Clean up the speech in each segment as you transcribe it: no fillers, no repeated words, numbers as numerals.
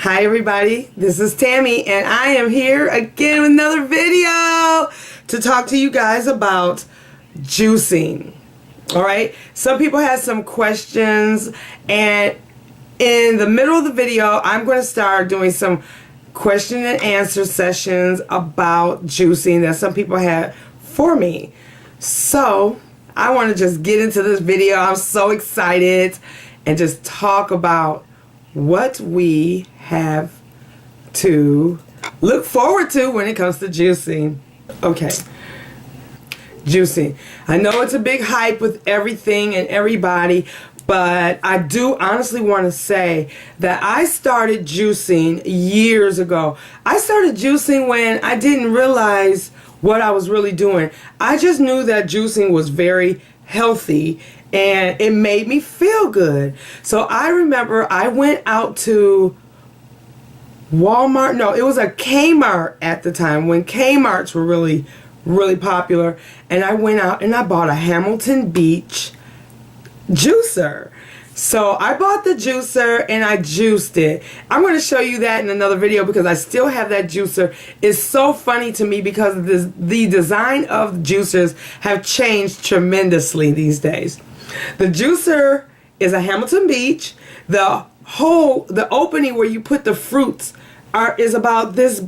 Hi everybody, this is Tammy and I am here again with another video to talk to you guys about juicing. Alright, some people had some questions, and in the middle of the video I'm going to start doing some question and answer sessions about juicing that some people had for me. So I want to just get into this video. I'm so excited and just talk about what we have to look forward to when it comes to juicing. Okay, juicing. I know it's a big hype with everything and everybody, but I do honestly want to say that I started juicing years ago. I started juicing when I didn't realize what I was really doing. I just knew that juicing was very healthy and it made me feel good. So I remember I went out to Walmart. No, it was a Kmart at the time when Kmarts were really popular. And I went out and I bought a Hamilton Beach juicer. So I bought the juicer and I juiced it. I'm going to show you that in another video because I still have that juicer. It's so funny to me because the design of juicers have changed tremendously these days. The juicer is a Hamilton Beach. The opening where you put the fruits is about this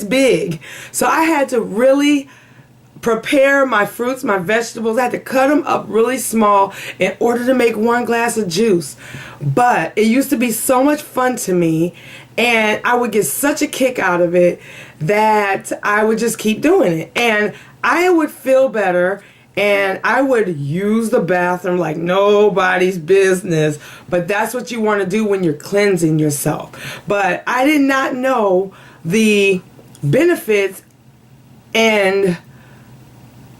big. So I had to really prepare my fruits, my vegetables. I had to cut them up really small in order to make one glass of juice. But it used to be so much fun to me, and I would get such a kick out of it that I would just keep doing it. And I would feel better, and I would use the bathroom like nobody's business. But that's what you want to do when you're cleansing yourself. But I did not know the benefits and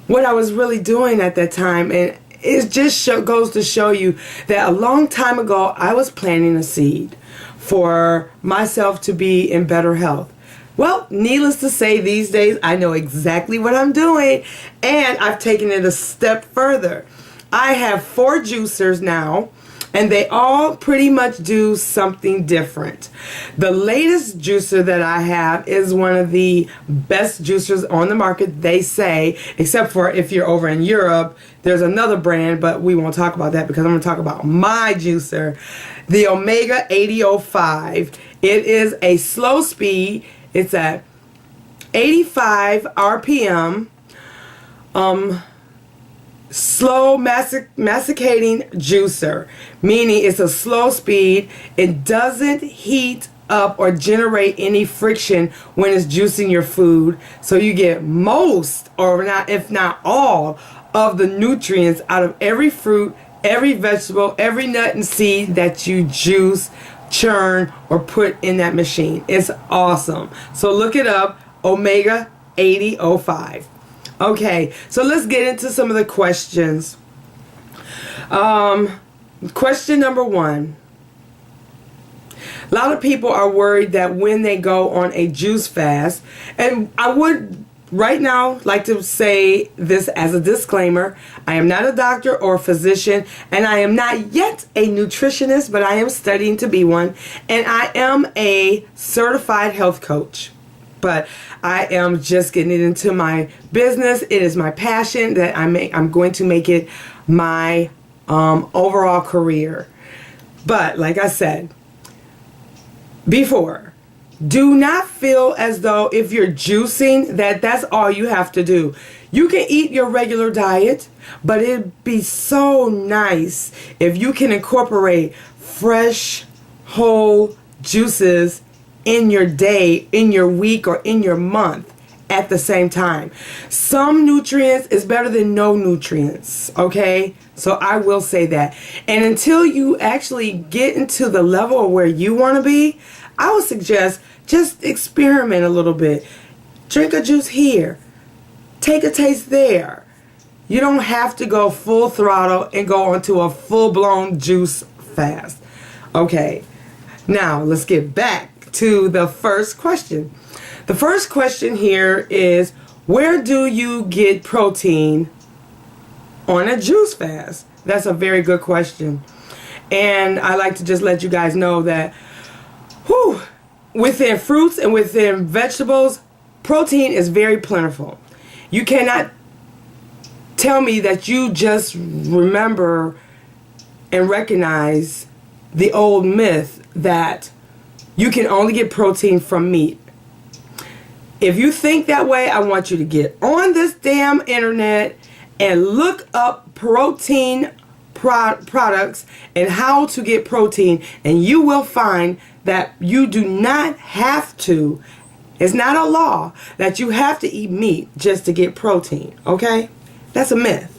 what I was really doing at that time. And it just goes to show you that a long time ago I was planting a seed for myself to be in better health. Well, needless to say, these days I know exactly what I'm doing, and I've taken it a step further. I have 4 juicers now, and they all pretty much do something different. The latest juicer that I have is one of the best juicers on the market, they say, except for if you're over in Europe, there's another brand, but we won't talk about that because I'm going to talk about my juicer, the Omega 8005. It is a slow speed. It's at 85 RPM. Slow masticating juicer, meaning it's a slow speed. It doesn't heat up or generate any friction when it's juicing your food, so you get most, or not, if not all, of the nutrients out of every fruit, every vegetable, every nut and seed that you juice, churn, or put in that machine. It's awesome. So look it up, Omega 8005. Okay, so let's get into some of the questions. Question number 1. A lot of people are worried that when they go on a juice fast, and I would right now like to say this as a disclaimer: I am not a doctor or a physician, and I am not yet a nutritionist, but I am studying to be one, and I am a certified health coach. But I am just getting it into my business. It is my passion that I'm going to make it my overall career. But like I said before, do not feel as though if you're juicing that's all you have to do. You can eat your regular diet, but it'd be so nice if you can incorporate fresh, whole juices in your day, in your week, or in your month at the same time. Some nutrients is better than no nutrients, okay? So I will say that. And until you actually get into the level of where you want to be, I would suggest just experiment a little bit. Drink a juice here. Take a taste there. You don't have to go full throttle and go onto a full-blown juice fast. Okay, now let's get back to the first question. The first question here is, where do you get protein on a juice fast? That's a very good question. And I like to just let you guys know that Whew. Within fruits and within vegetables, protein is very plentiful. You cannot tell me that you just remember and recognize the old myth that you can only get protein from meat. If you think that way, I want you to get on this damn internet and look up protein products and how to get protein, and you will find that you do not have to. It's not a law that you have to eat meat just to get protein, okay? That's a myth.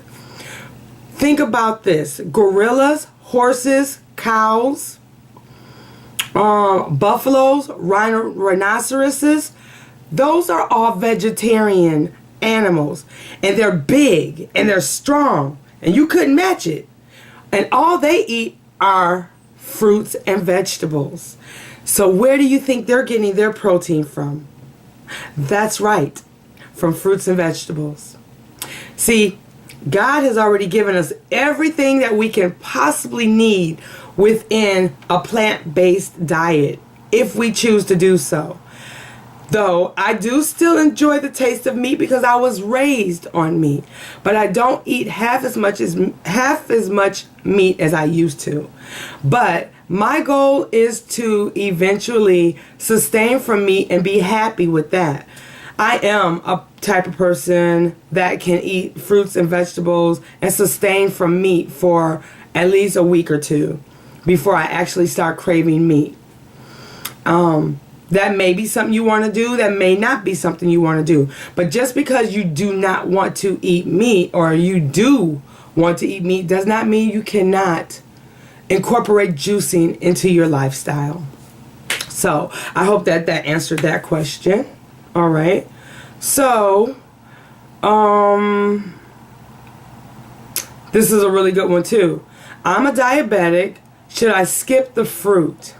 Think about this. Gorillas, horses, cows, buffaloes, rhinoceroses, those are all vegetarian animals. And they're big and they're strong. And you couldn't match it. And all they eat are fruits and vegetables. So where do you think they're getting their protein from? That's right, from fruits and vegetables. See, God has already given us everything that we can possibly need within a plant-based diet, if we choose to do so. Though I do still enjoy the taste of meat because I was raised on meat, but I don't eat half as much meat as I used to. But my goal is to eventually sustain from meat and be happy with that. I am a type of person that can eat fruits and vegetables and sustain from meat for at least a week or two before I actually start craving meat. That may be something you want to do. That may not be something you want to do. But just because you do not want to eat meat, or you do want to eat meat, does not mean you cannot incorporate juicing into your lifestyle. So I hope that answered that question. All right. So, this is a really good one too. I'm a diabetic. Should I skip the fruit?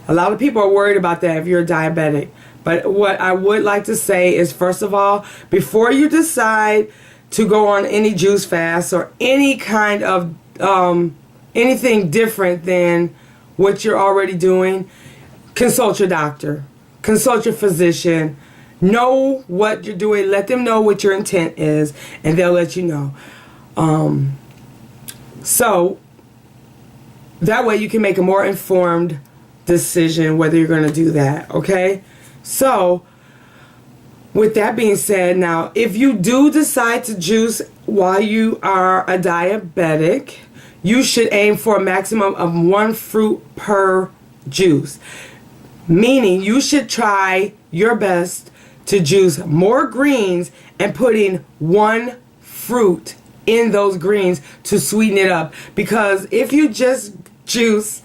A lot of people are worried about that if you're a diabetic. But what I would like to say is, first of all, before you decide to go on any juice fast or any kind of anything different than what you're already doing, consult your doctor. Consult your physician. Know what you're doing. Let them know what your intent is, and they'll let you know. So that way you can make a more informed decision whether you're going to do that. Okay? So with that being said, now if you do decide to juice while you are a diabetic, you should aim for a maximum of 1 fruit per juice. Meaning you should try your best to juice more greens and putting 1 fruit in those greens to sweeten it up. Because if you just juice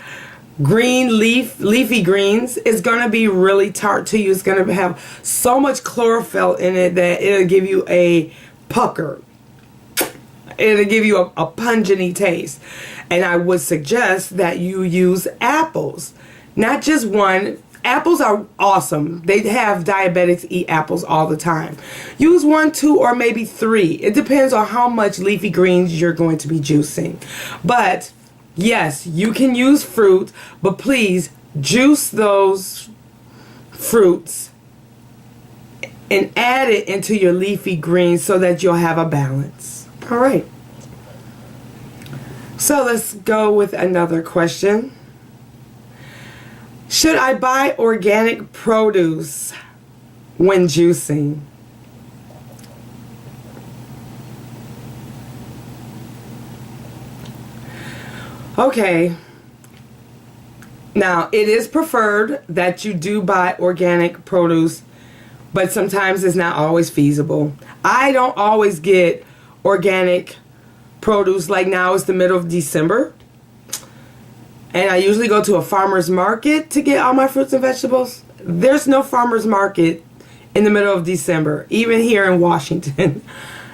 leafy greens, it's going to be really tart to you. It's going to have so much chlorophyll in it that it'll give you a pucker. It'll give you a pungent taste. And I would suggest that you use apples. Not just one. Apples are awesome. They have diabetics eat apples all the time. Use 1, 2, or maybe 3. It depends on how much leafy greens you're going to be juicing. But yes, you can use fruit, but please juice those fruits and add it into your leafy greens so that you'll have a balance. All right. So let's go with another question. Should I buy organic produce when juicing? Okay. Now, it is preferred that you do buy organic produce, but sometimes it's not always feasible. I don't always get organic produce. Like now it's the middle of December, and I usually go to a farmer's market to get all my fruits and vegetables. There's no farmer's market in the middle of December, even here in Washington.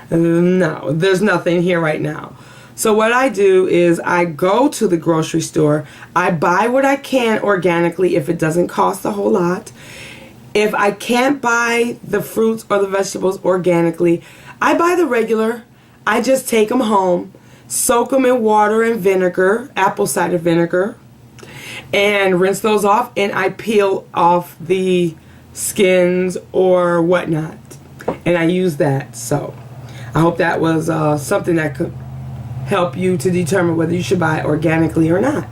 No, there's nothing here right now. So what I do is I go to the grocery store. I buy what I can organically if it doesn't cost a whole lot. If I can't buy the fruits or the vegetables organically, I buy the regular. I just take them home, soak them in water and vinegar, apple cider vinegar, and rinse those off, and I peel off the skins or whatnot, and I use that. So I hope that was something that could help you to determine whether you should buy organically or not.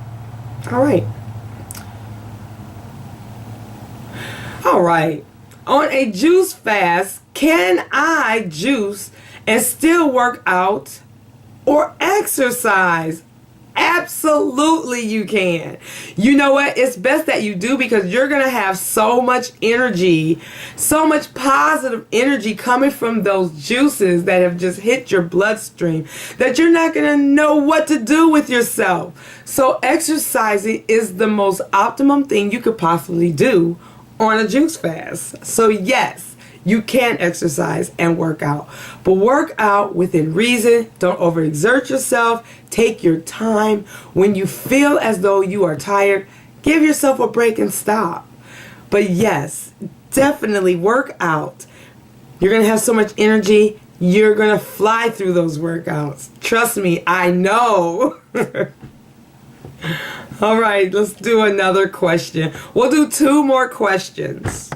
All right. On a juice fast, can I juice and still work out or exercise? Absolutely you can. You know what? It's best that you do, because you're going to have so much energy, so much positive energy coming from those juices that have just hit your bloodstream that you're not going to know what to do with yourself. So exercising is the most optimum thing you could possibly do on a juice fast. So yes, you can exercise and work out, but work out within reason. Don't overexert yourself. Take your time. When you feel as though you are tired, give yourself a break and stop. But yes, definitely work out. You're going to have so much energy. You're going to fly through those workouts. Trust me, I know. All right, let's do another question. We'll do 2 more questions.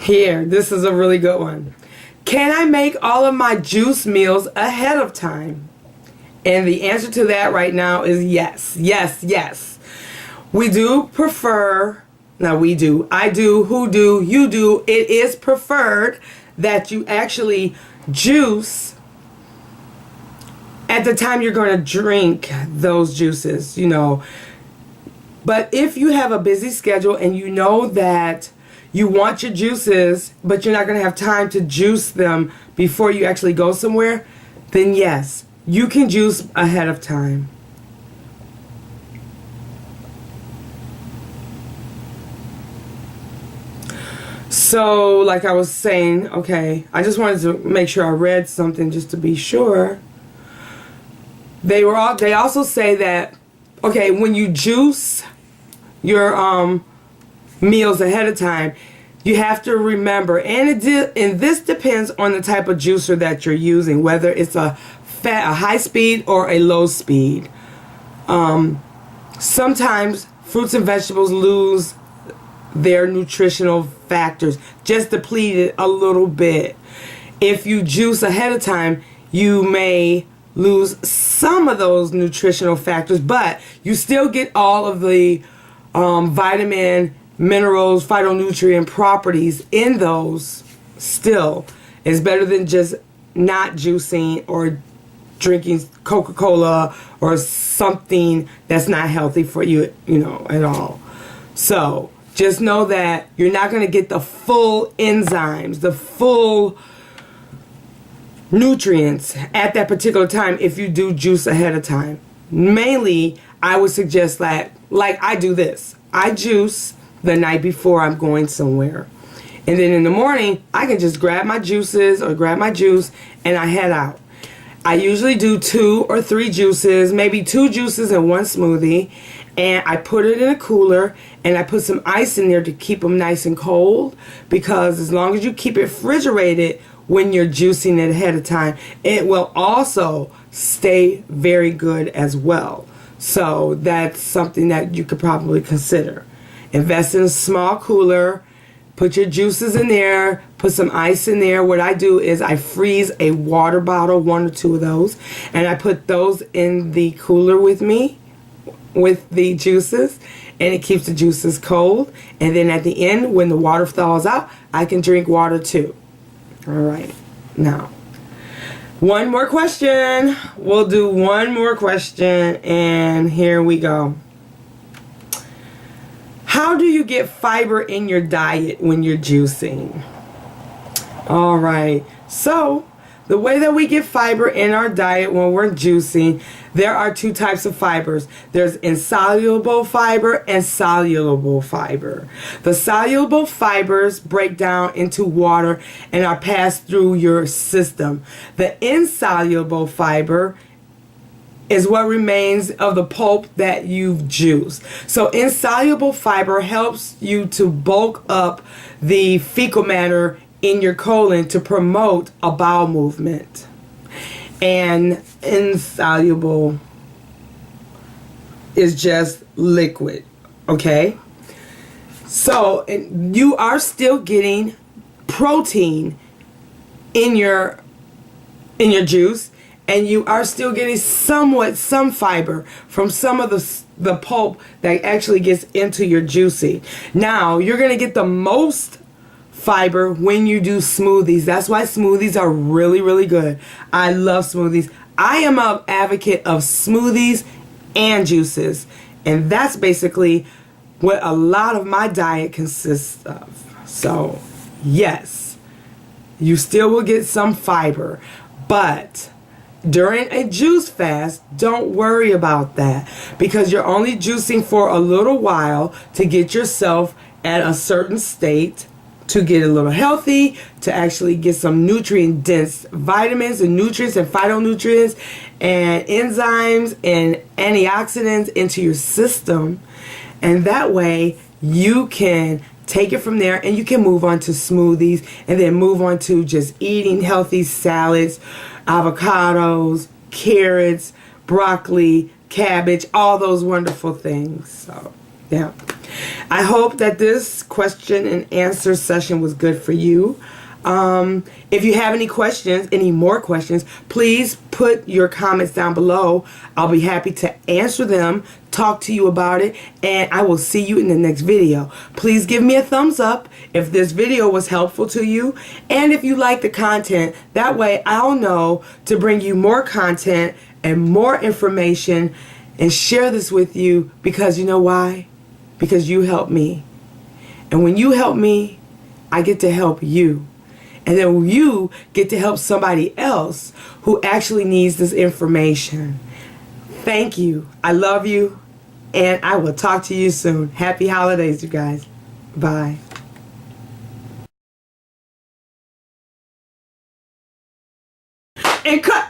Here, this is a really good one. Can I make all of my juice meals ahead of time? And the answer to that right now is yes. Yes, yes. We do prefer, now we do, I do, who do, you do, it is preferred that you actually juice at the time you're going to drink those juices, you know. But if you have a busy schedule and you know that you want your juices, but you're not going to have time to juice them before you actually go somewhere, then yes, you can juice ahead of time. So, like I was saying, okay, I just wanted to make sure I read something just to be sure. They also say that, okay, when you juice your meals ahead of time, you have to remember, and this depends on the type of juicer that you're using, whether it's a high speed or a low speed. Sometimes fruits and vegetables lose their nutritional factors, just depleted a little bit. If you juice ahead of time, you may lose some of those nutritional factors, but you still get all of the vitamin, minerals, phytonutrient properties in those still. It's better than just not juicing or drinking Coca-Cola or something that's not healthy for you, you know, at all. So just know that you're not going to get the full enzymes, the full nutrients at that particular time if you do juice ahead of time. Mainly, I would suggest that, like I do this. I juice the night before I'm going somewhere. And then in the morning, I can just grab my juices or grab my juice and I head out. I usually do 2 or 3 juices, maybe 2 juices and 1 smoothie. And I put it in a cooler and I put some ice in there to keep them nice and cold, because as long as you keep it refrigerated when you're juicing it ahead of time, it will also stay very good as well. So that's something that you could probably consider. Invest in a small cooler, put your juices in there, put some ice in there. What I do is I freeze a water bottle, 1 or 2 of those, and I put those in the cooler with me, with the juices, and it keeps the juices cold. And then at the end, when the water thaws out, I can drink water too. All right, now, one more question. We'll do one more question, and here we go. How do you get fiber in your diet when you're juicing? All right, so the way that we get fiber in our diet when we're juicing, there are 2 types of fibers. There's insoluble fiber and soluble fiber. The soluble fibers break down into water and are passed through your system. The insoluble fiber is what remains of the pulp that you've juiced. So insoluble fiber helps you to bulk up the fecal matter in your colon to promote a bowel movement. And insoluble is just liquid, okay? So and you are still getting protein in your juice, and you are still getting some fiber from some of the pulp that actually gets into your juicing. Now, you're going to get the most fiber when you do smoothies. That's why smoothies are really, really good. I love smoothies. I am an advocate of smoothies and juices, and that's basically what a lot of my diet consists of. So, yes, you still will get some fiber, but during a juice fast, don't worry about that, because you're only juicing for a little while to get yourself at a certain state, to get a little healthy, to actually get some nutrient dense vitamins and nutrients and phytonutrients and enzymes and antioxidants into your system. And that way you can take it from there, and you can move on to smoothies, and then move on to just eating healthy salads, avocados, carrots, broccoli, cabbage, all those wonderful things. So, yeah. I hope that this question and answer session was good for you. If you have any questions, any more questions, please put your comments down below. I'll be happy to answer them, talk to you about it, and I will see you in the next video. Please give me a thumbs up if this video was helpful to you, and if you like the content. That way I'll know to bring you more content and more information and share this with you, because you know why? Because you help me. And when you help me, I get to help you. And then you get to help somebody else who actually needs this information. Thank you. I love you. And I will talk to you soon. Happy holidays, you guys. Bye. And cut.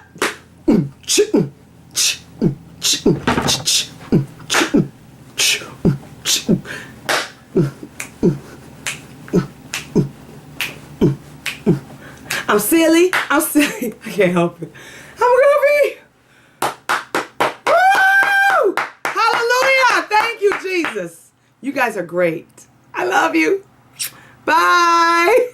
I'm silly. I can't help it. I'm gonna be. Woo! Hallelujah! Thank you, Jesus. You guys are great. I love you. Bye.